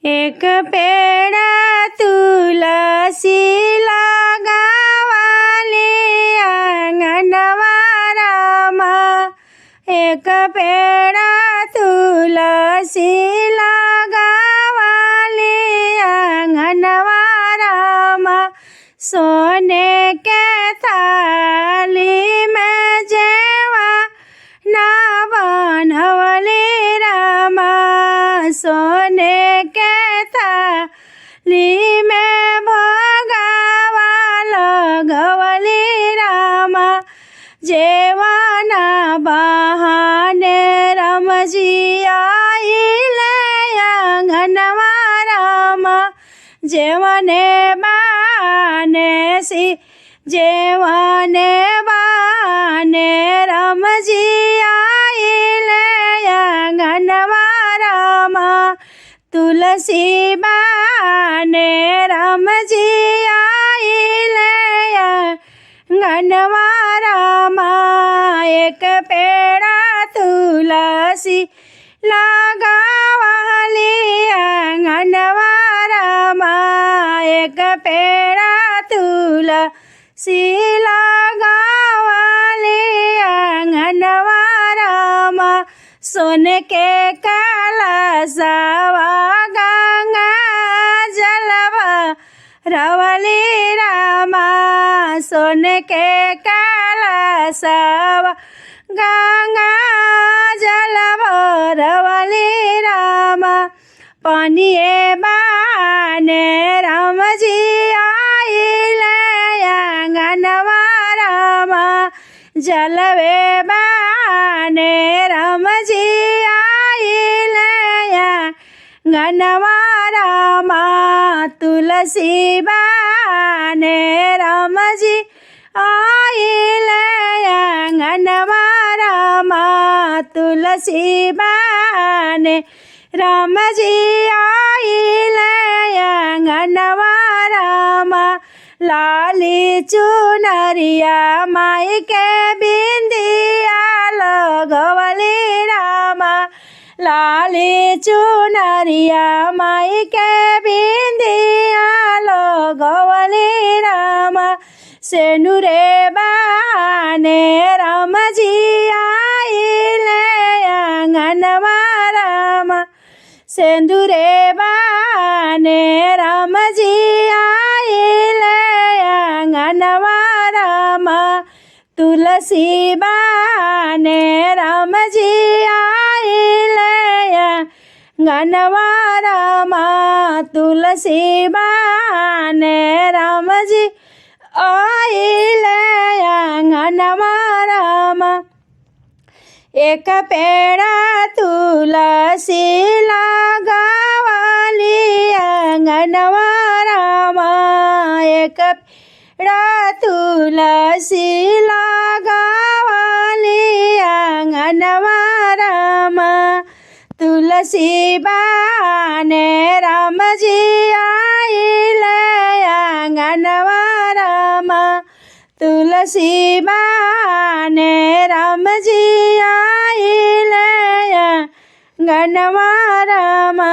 एक पेड़ तुलसी लगावाले आंगनवा रामा। एक पेड़ तुलसी लगावाले आंगनवा रामा। सोने के थाली में जेवा ना बनवले रामा। सोने के थाली में भोगावा लगवले रामा। जेवाना बहाने रमजी आइले आंगनवा रामा। जेवने बाने रमजी आइले आंगनवा रामा। तुलसी बाने रमजी आइले आंगनवा रामा। एक पेड़ तुलसी लगावाले आंगनवा रामा। एक पेड़ तुलसी लगावाले आंगनवा रामा। सोने के कलशवा गंगा जलवा रवले रामा। सोने के कलशवा गंगा जलवा रवले रामा। पानिए बाने रमजी आइले आंगनवा रामा। जलवे बाने रमजी आइले आंगनवा रामा। तुलसी बाने रमजी आइले आंगनवा रामा। तुलसी बाने रमजी आइले आंगनवा रामा। लाली चुनरिया माई के बिंदिया लगवले रामा। लाली चुनरिया माई के बिंदिया लगवले रामा। सेनुरे बाने रमजी आइले आंगनवा रामा। सेंदूरे बाने रमजी आइले आंगनवा रामा। तुलसी बाने रमजी आइले आंगनवा रामा। तुलसी बाने रमजी आइले आंगनवा रामा। एक पेड़ तुलसी लगावाले आंगनवा रामा। एक पेड़ तुलसी लगावाले आंगनवा रामा। तुलसी बाने रमजी आइले आंगनवा रामा। तुलसी बाने रमजी आइले आंगनवा रामा।